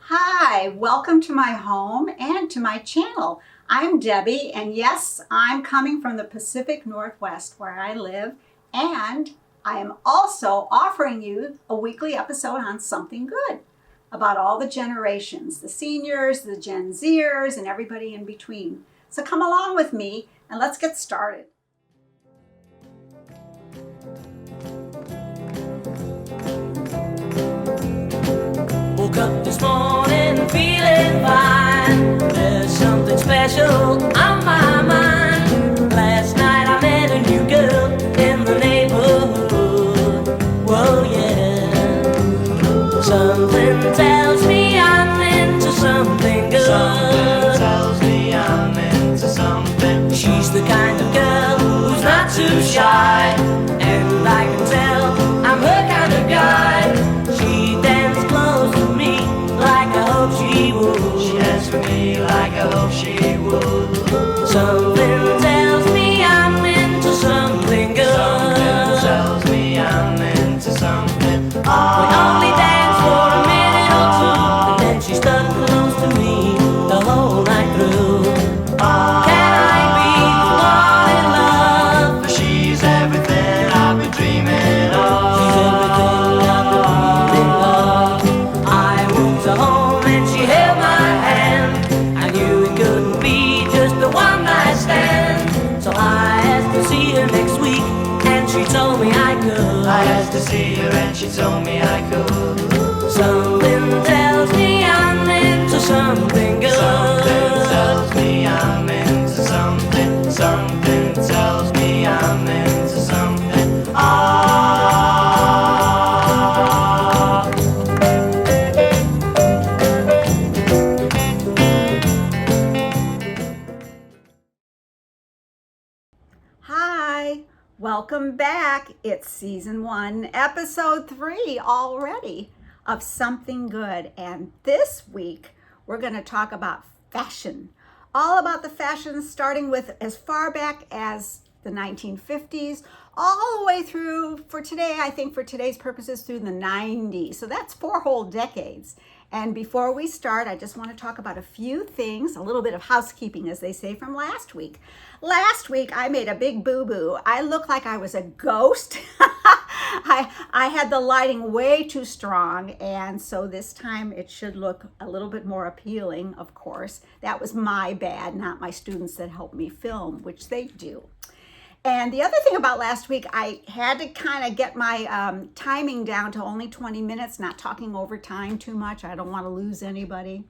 Hi, welcome to my home and to my channel. I'm Debbie, and yes, I'm coming from the Pacific Northwest where I live, and I am also offering you a weekly episode on something good about all the generations, the seniors, the Gen Zers, and everybody in between. So come along with me and let's get started. Woke up this morning feeling fine. There's something special on my mind. Last night I met a new girl in the neighborhood. Whoa, yeah. Something tells me I'm into something good. Something tells me I'm into something. She's the kind of girl who's not too shy, and I can tell I'm her kind of guy. She danced close to me like I hope she would. She danced for me like I hope she would. Something tells me I'm into something good. Something tells me I'm into something. We only danced for a minute or two, and then she stuck close to me the whole night through. Can I be the one in love? For she's everything I've been dreaming of. She's everything I've been dreaming of. I moved her home and she held my hand. I knew it couldn't be just a one night stand. So I asked to see her next week, and she told me I could. I asked to see her and she told me I could. Something tells me I'm into something good. Something tells me I'm into something. Something tells me I'm into something. Hi, welcome back. It's season 1, episode 3 already of Something Good. And this week, we're going to talk about fashion. All about the fashion, starting with as far back as the 1950s, all the way through, for today, I think for today's purposes, through the 90s. So that's 4 whole decades. And before we start, I just want to talk about a few things, a little bit of housekeeping, as they say, from last week. Last week, I made a big boo-boo. I looked like I was a ghost. I had the lighting way too strong, and so this time it should look a little bit more appealing, of course. That was my bad, not my students that helped me film, which they do. And the other thing about last week, I had to kind of get my timing down to only 20 minutes, not talking over time too much. I don't want to lose anybody.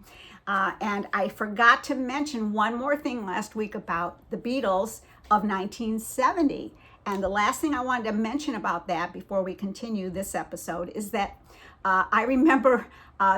And I forgot to mention one more thing last week about the Beatles of 1970. And the last thing I wanted to mention about that before we continue this episode is that I remember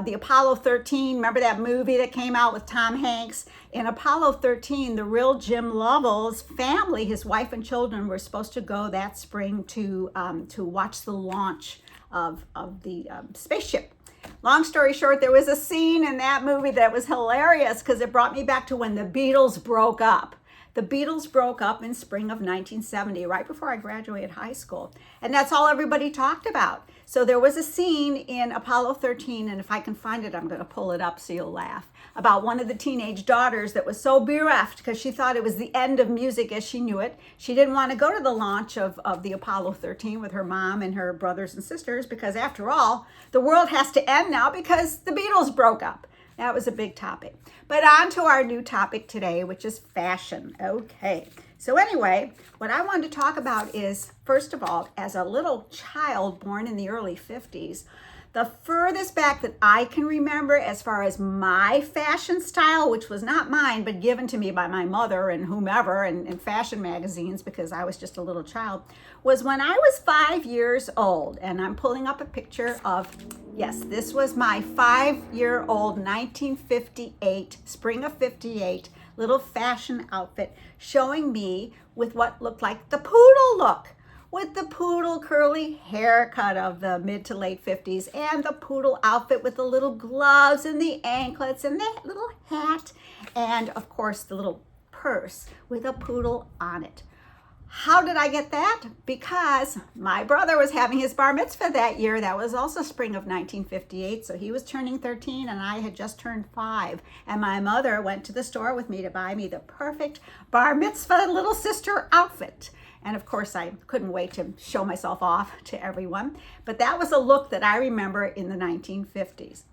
the Apollo 13. Remember that movie that came out with Tom Hanks? In Apollo 13, the real Jim Lovell's family, his wife and children, were supposed to go that spring to watch the launch of the spaceship. Long story short, there was a scene in that movie that was hilarious because it brought me back to when the Beatles broke up. The Beatles broke up in spring of 1970, right before I graduated high school. And that's all everybody talked about. So there was a scene in Apollo 13, and if I can find it, I'm going to pull it up so you'll laugh, about one of the teenage daughters that was so bereft because she thought it was the end of music as she knew it. She didn't want to go to the launch of the Apollo 13 with her mom and her brothers and sisters because, after all, the world has to end now because the Beatles broke up. That was a big topic. But on to our new topic today, which is fashion. Okay. So anyway, what I wanted to talk about is, first of all, as a little child born in the early 50s, the furthest back that I can remember as far as my fashion style, which was not mine, but given to me by my mother and whomever in fashion magazines because I was just a little child, was when I was 5 years old. And I'm pulling up a picture of, yes, this was my 5-year-old 1958, spring of 58, little fashion outfit showing me with what looked like the poodle look, with the poodle curly haircut of the mid to late 50s and the poodle outfit with the little gloves and the anklets and the little hat and, of course, the little purse with a poodle on it. How did I get that? Because my brother was having his bar mitzvah that year. That was also spring of 1958. So he was turning 13 and I had just turned 5. And my mother went to the store with me to buy me the perfect bar mitzvah little sister outfit. And of course, I couldn't wait to show myself off to everyone. But that was a look that I remember in the 1950s.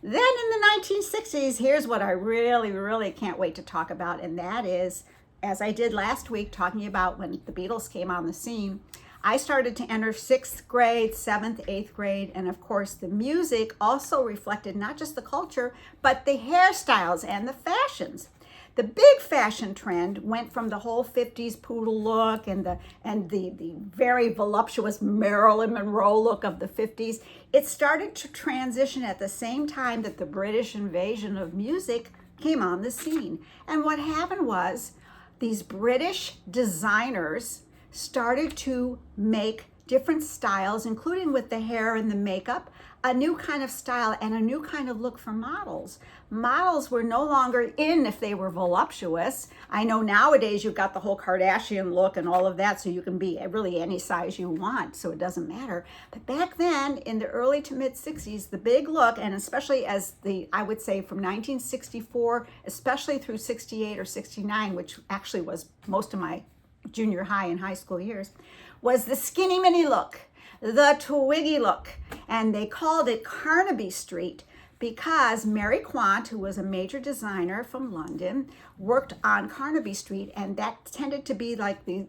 Then in the 1960s, here's what I really can't wait to talk about. And that is, as I did last week, talking about when the Beatles came on the scene, I started to enter 6th grade, 7th, 8th grade, and of course the music also reflected not just the culture, but the hairstyles and the fashions. The big fashion trend went from the whole 50s poodle look and the very voluptuous Marilyn Monroe look of the 50s. It started to transition at the same time that the British invasion of music came on the scene. And what happened was, these British designers started to make different styles, including with the hair and the makeup, a new kind of style and a new kind of look for models. Models were no longer in if they were voluptuous. I know nowadays you've got the whole Kardashian look and all of that, so you can be really any size you want, so it doesn't matter. But back then, in the early to mid 60s, the big look, and especially I would say from 1964, especially through 68 or 69, which actually was most of my junior high and high school years, was the skinny mini look, the Twiggy look, and they called it Carnaby Street because Mary Quant, who was a major designer from London, worked on Carnaby Street, and that tended to be like the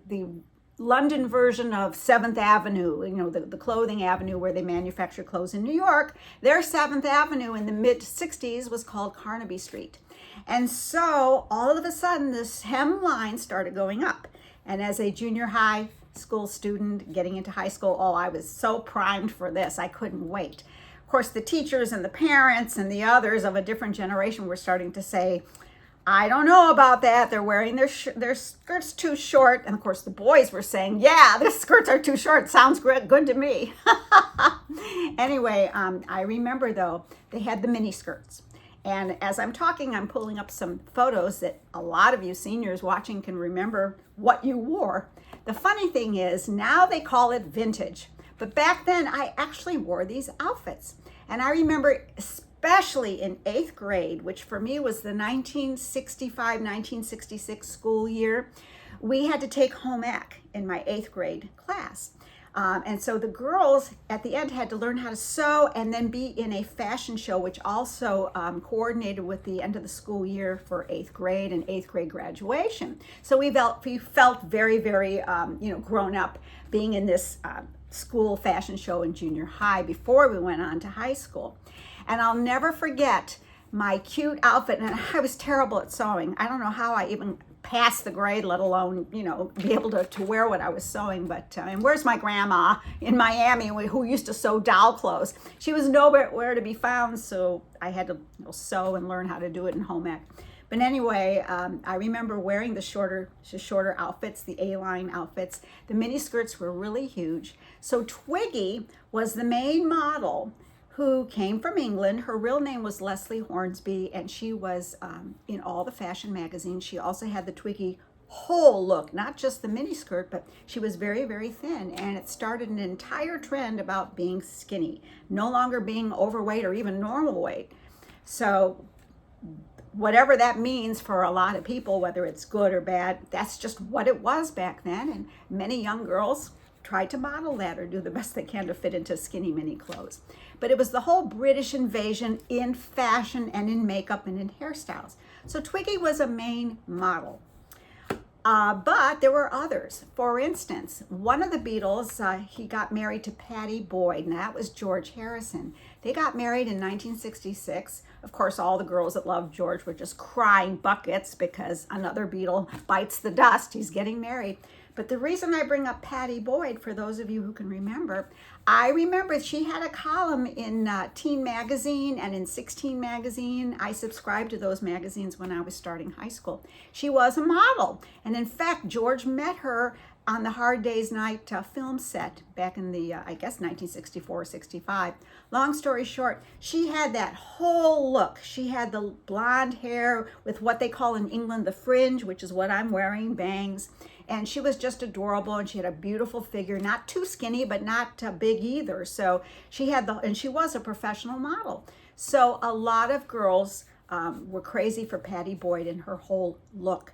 London version of 7th Avenue, the clothing avenue where they manufacture clothes in New York. Their 7th Avenue in the mid 60s was called Carnaby Street. And so all of a sudden this hemline started going up. And as a junior high school student getting into high school, I was so primed for this. I couldn't wait. Of course, the teachers and the parents and the others of a different generation were starting to say, I don't know about that. They're wearing their skirts too short. And of course, the boys were saying, yeah, the skirts are too short. Sounds good to me. Anyway, I remember, though, they had the mini skirts. And as I'm talking, I'm pulling up some photos that a lot of you seniors watching can remember what you wore. The funny thing is, now they call it vintage. But back then, I actually wore these outfits. And I remember, especially in 8th grade, which for me was the 1965-1966 school year, we had to take home ec in my 8th grade class. And so the girls at the end had to learn how to sew and then be in a fashion show, which also coordinated with the end of the school year for 8th grade and 8th grade graduation. So we felt very, very, grown up being in this school fashion show in junior high before we went on to high school. And I'll never forget my cute outfit. And I was terrible at sewing. I don't know how I even passed the grade, let alone, be able to wear what I was sewing. But, and where's my grandma in Miami who used to sew doll clothes? She was nowhere to be found, so I had to sew and learn how to do it in home ec. But anyway, I remember wearing the shorter outfits, the A-line outfits. The mini skirts were really huge. So Twiggy was the main model who came from England. Her real name was Leslie Hornsby, and she was in all the fashion magazines. She also had the Twiggy whole look, not just the mini skirt, but she was very, very thin. And it started an entire trend about being skinny, no longer being overweight or even normal weight. So whatever that means for a lot of people, whether it's good or bad, that's just what it was back then. And many young girls tried to model that or do the best they can to fit into skinny mini clothes. But it was the whole British invasion in fashion and in makeup and in hairstyles. So Twiggy was a main model. But there were others. For instance, one of the Beatles, he got married to Pattie Boyd, and that was George Harrison. They got married in 1966. Of course, all the girls that loved George were just crying buckets because another Beatle bites the dust. He's getting married. But the reason I bring up Pattie Boyd, for those of you who can remember, I remember she had a column in Teen Magazine and in 16 Magazine. I subscribed to those magazines when I was starting high school. She was a model. And in fact, George met her on the Hard Day's Night film set back in the, 1964 or 65. Long story short, she had that whole look. She had the blonde hair with what they call in England the fringe, which is what I'm wearing, bangs. And she was just adorable, and she had a beautiful figure, not too skinny, but not big either. So and she was a professional model. So a lot of girls were crazy for Pattie Boyd and her whole look.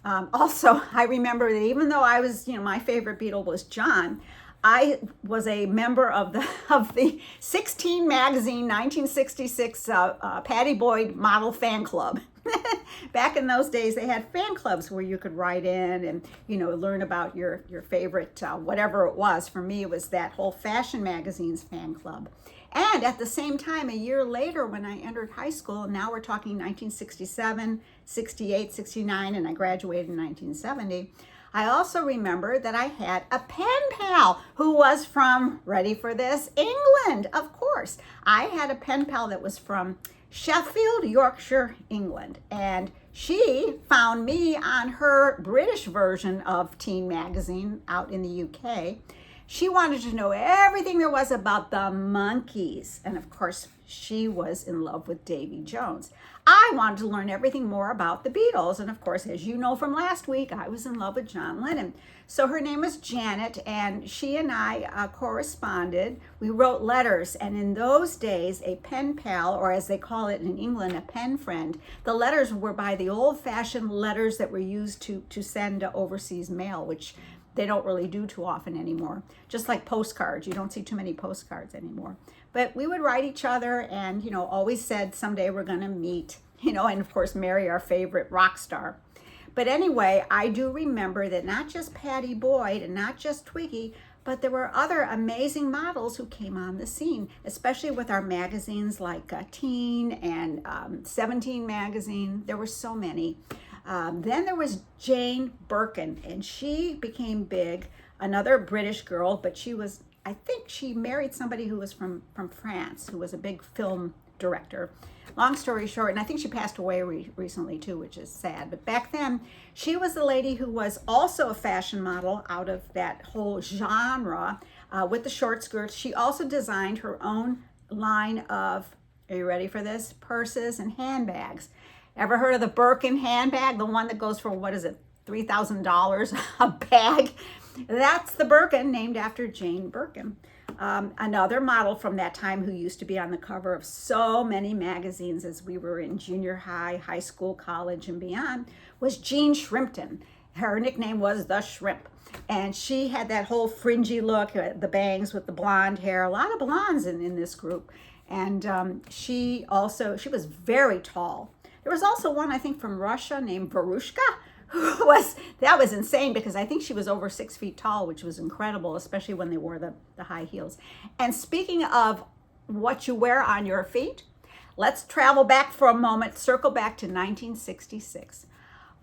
Also, I remember that even though I was, my favorite Beatle was John, I was a member of the 16 magazine 1966 Pattie Boyd model fan club. Back in those days, they had fan clubs where you could write in and learn about your favorite whatever it was. For me, it was that whole fashion magazine's fan club. And at the same time, a year later, when I entered high school, and now we're talking 1967, 68, 69, and I graduated in 1970. I also remember that I had a pen pal who was from, ready for this, England, of course. I had a pen pal that was from Sheffield, Yorkshire, England. And she found me on her British version of Teen Magazine out in the UK. She wanted to know everything there was about the Monkees. And of course, she was in love with Davy Jones. I wanted to learn everything more about the Beatles. And of course, as you know from last week, I was in love with John Lennon. So her name was Janet, and she and I corresponded. We wrote letters. And in those days, a pen pal, or as they call it in England, a pen friend, the letters were by the old-fashioned letters that were used to send overseas mail, which they don't really do too often anymore. Just like postcards. You don't see too many postcards anymore. But we would write each other and, always said someday we're going to meet, and of course marry our favorite rock star. But anyway, I do remember that not just Pattie Boyd and not just Twiggy, but there were other amazing models who came on the scene, especially with our magazines like Teen and 17 magazine. There were so many. Then there was Jane Birkin, and she became big, another British girl, but I think she married somebody who was from France, who was a big film director. Long story short, and I think she passed away recently too, which is sad. But back then, she was the lady who was also a fashion model out of that whole genre with the short skirts. She also designed her own line of, are you ready for this? Purses and handbags. Ever heard of the Birkin handbag? The one that goes for, what is it, $3,000 a bag? That's the Birkin, named after Jane Birkin. Another model from that time who used to be on the cover of so many magazines as we were in junior high, high school, college, and beyond was Jean Shrimpton. Her nickname was the Shrimp. And she had that whole fringy look, the bangs with the blonde hair, a lot of blondes in this group. And she was very tall. There was also one, I think, from Russia named Verushka, that was insane because I think she was over 6 feet tall, which was incredible, especially when they wore the high heels. And speaking of what you wear on your feet, let's travel back for a moment, circle back to 1966.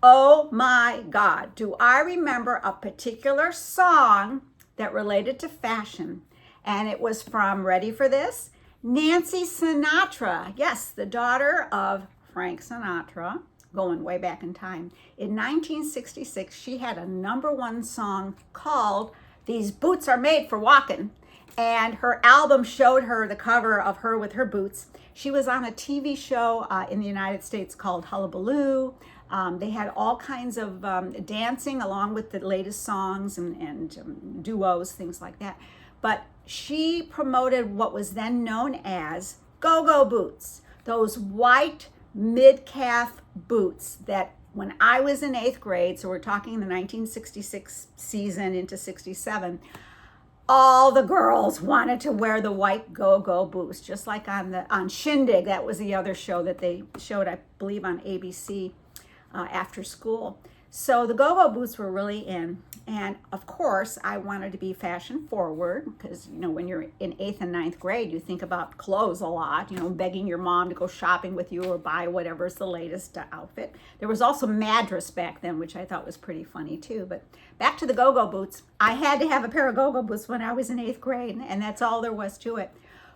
Oh my God, do I remember a particular song that related to fashion. And it was from, ready for this? Nancy Sinatra. Yes, the daughter of Frank Sinatra, going way back in time. In 1966, she had a #1 song called These Boots Are Made for Walking. And her album showed her the cover of her with her boots. She was on a TV show in the United States called Hullabaloo. They had all kinds of dancing along with the latest songs and duos, things like that. But she promoted what was then known as go-go boots, those white mid-calf boots that when I was in 8th grade, so we're talking the 1966 season into 67, all the girls wanted to wear the white go-go boots, just like on Shindig. That was the other show that they showed, I believe, on ABC after school. So the go-go boots were really in. And of course, I wanted to be fashion forward because, when you're in 8th and 9th grade, you think about clothes a lot, begging your mom to go shopping with you or buy whatever's the latest outfit. There was also Madras back then, which I thought was pretty funny too. But back to the go-go boots. I had to have a pair of go-go boots when I was in 8th grade, and that's all there was to it.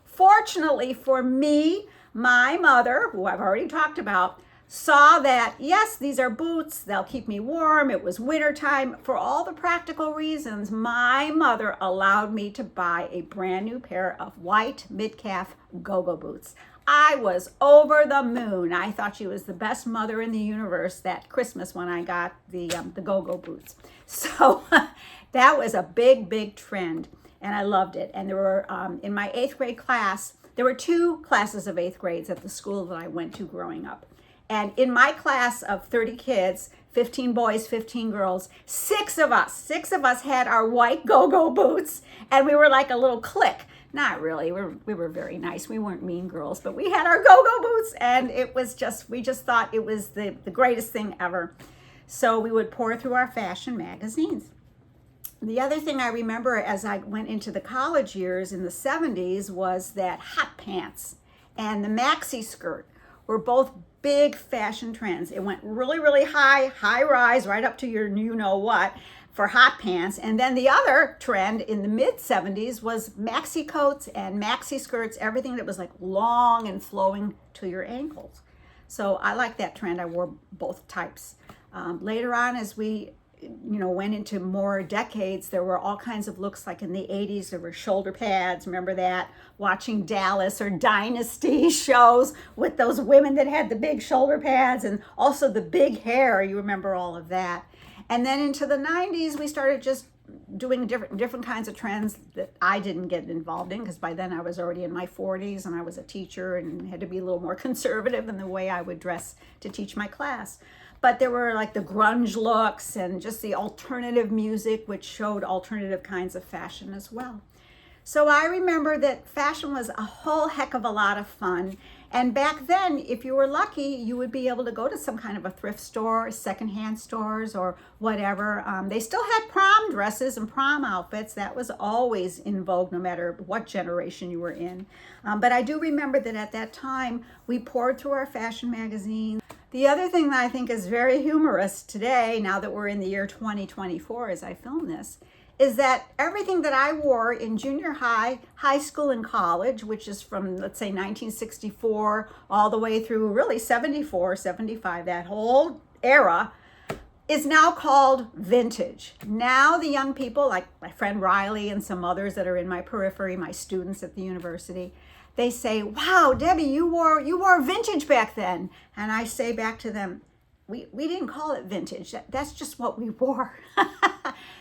Fortunately for me, my mother, who I've already talked about, saw that, yes, these are boots, they'll keep me warm, it was wintertime. For all the practical reasons, my mother allowed me to buy a brand new pair of white mid-calf go-go boots. I was over the moon. I thought she was the best mother in the universe that Christmas when I got the go-go boots. So that was a big trend, and I loved it. And there were, in my 8th grade class, there were 2 classes of 8th grades at the school that I went to growing up. And in my class of 30 kids, 15 boys, 15 girls, 6 of us had our white go-go boots, and we were like a little clique. Not really, we were very nice. We weren't mean girls, but we had our go-go boots, and it was just, we just thought it was the greatest thing ever. So we would pour through our fashion magazines. The other thing I remember as I went into the college years in the 70s was that hot pants and the maxi skirt were both big fashion trends. It went really high rise, right up to your you know what for hot pants. And then the other trend in the mid 70s was maxi coats and maxi skirts, everything that was like long and flowing to your ankles. So I like that trend. I wore both types. Later on, as we went into more decades, there were all kinds of looks. Like in the 80s, there were shoulder pads. Remember that? Watching Dallas or Dynasty shows with those women that had the big shoulder pads and also the big hair. You remember all of that. And then into the 90s, we started just doing different kinds of trends that I didn't get involved in, because by then I was already in my 40s and I was a teacher and had to be a little more conservative in the way I would dress to teach my class. But there were like the grunge looks and just the alternative music, which showed alternative kinds of fashion as well. So I remember that fashion was a whole heck of a lot of fun. And back then, if you were lucky, you would be able to go to some kind of a thrift store, secondhand stores, or whatever. They still had prom dresses and prom outfits. That was always in vogue, no matter what generation you were in. But I do remember that at that time, we poured through our fashion magazines. The other thing that I think is very humorous today, now that we're in the year 2024 as I film this, is that everything that I wore in junior high, high school, and college, which is from, let's say, 1964 all the way through really 74, 75, that whole era, is now called vintage. Now the young people, like my friend Riley and some others that are in my periphery, my students at the university, they say, "Wow, Debbie, you wore vintage back then." And I say back to them, we didn't call it vintage. That's just what we wore.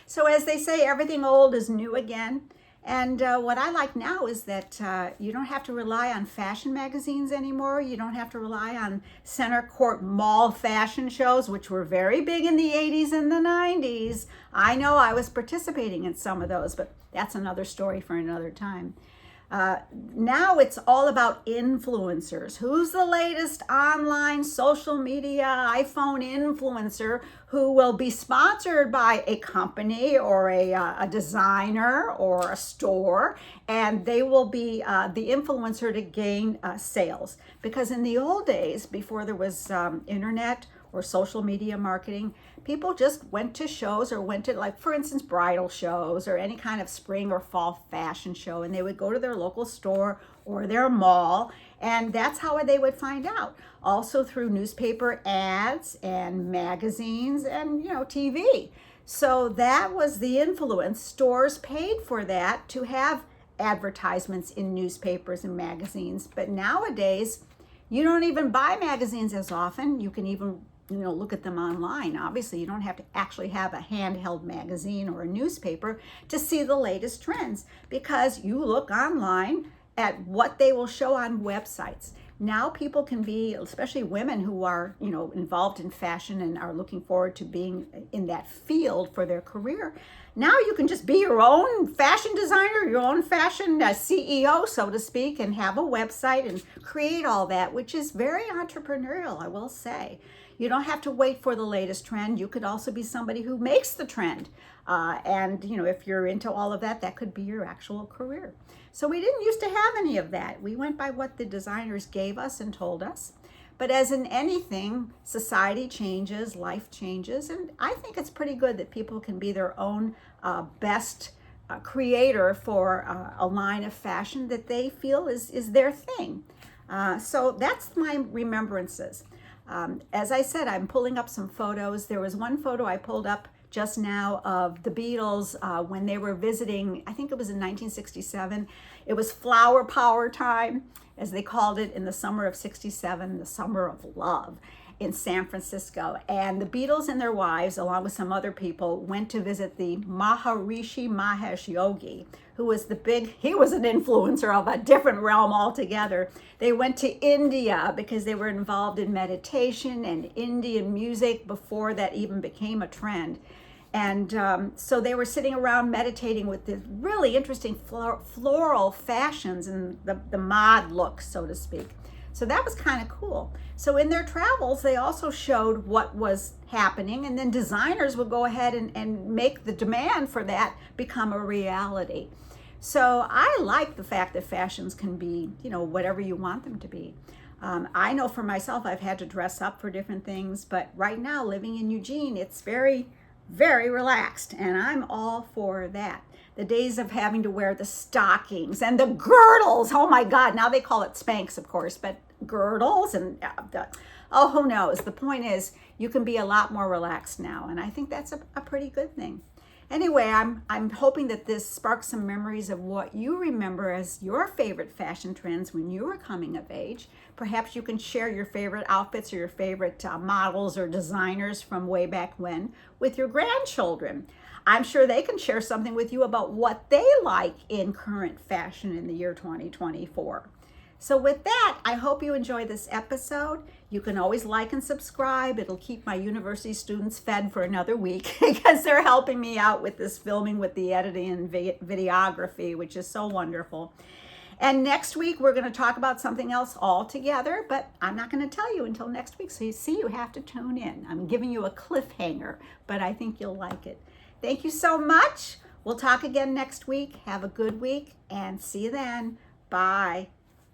So as they say, everything old is new again. And what I like now is that you don't have to rely on fashion magazines anymore. You don't have to rely on center court mall fashion shows, which were very big in the 80s and the 90s. I know I was participating in some of those, but that's another story for another time. Now it's all about influencers. Who's the latest online social media iPhone influencer who will be sponsored by a company or a designer or a store, and they will be the influencer to gain sales. Because in the old days, before there was internet or social media marketing, people just went to shows or went to, like, for instance, bridal shows or any kind of spring or fall fashion show, and they would go to their local store or their mall, and that's how they would find out. Also through newspaper ads and magazines and, TV. So that was the influence. Stores paid for that to have advertisements in newspapers and magazines. But nowadays, you don't even buy magazines as often. You can even look at them online. Obviously, you don't have to actually have a handheld magazine or a newspaper to see the latest trends, because you look online at what they will show on websites. Now people can be, especially women who are, involved in fashion and are looking forward to being in that field for their career. Now you can just be your own fashion designer, your own fashion CEO, so to speak, and have a website and create all that, which is very entrepreneurial, I will say. You don't have to wait for the latest trend. You could also be somebody who makes the trend. And if you're into all of that, that could be your actual career. So we didn't used to have any of that. We went by what the designers gave us and told us. But as in anything, society changes, life changes, and I think it's pretty good that people can be their own best creator for a line of fashion that they feel is their thing. So that's my remembrances. As I said, I'm pulling up some photos. There was one photo I pulled up just now of the Beatles when they were visiting, I think it was in 1967. It was flower power time. as they called it in the summer of '67, the summer of love in San Francisco. And the Beatles and their wives, along with some other people, went to visit the Maharishi Mahesh Yogi, who was he was an influencer of a different realm altogether. They went to India because they were involved in meditation and Indian music before that even became a trend. And so they were sitting around meditating with this really interesting floral fashions and the mod look, so to speak. So that was kind of cool. So in their travels, they also showed what was happening, and then designers would go ahead and make the demand for that become a reality. So I like the fact that fashions can be, whatever you want them to be. I know for myself, I've had to dress up for different things, but right now living in Eugene, it's very, very relaxed, and I'm all for that. The days of having to wear the stockings and the girdles, oh my God, now they call it Spanx, of course, but girdles and who knows? The point is, you can be a lot more relaxed now, and I think that's a pretty good thing. Anyway, I'm hoping that this sparks some memories of what you remember as your favorite fashion trends when you were coming of age. Perhaps you can share your favorite outfits or your favorite models or designers from way back when with your grandchildren. I'm sure they can share something with you about what they like in current fashion in the year 2024. So with that, I hope you enjoy this episode. You can always like and subscribe. It'll keep my university students fed for another week because they're helping me out with this filming, with the editing and videography, which is so wonderful. And next week, we're going to talk about something else altogether, but I'm not going to tell you until next week. So you have to tune in. I'm giving you a cliffhanger, but I think you'll like it. Thank you so much. We'll talk again next week. Have a good week and see you then. Bye.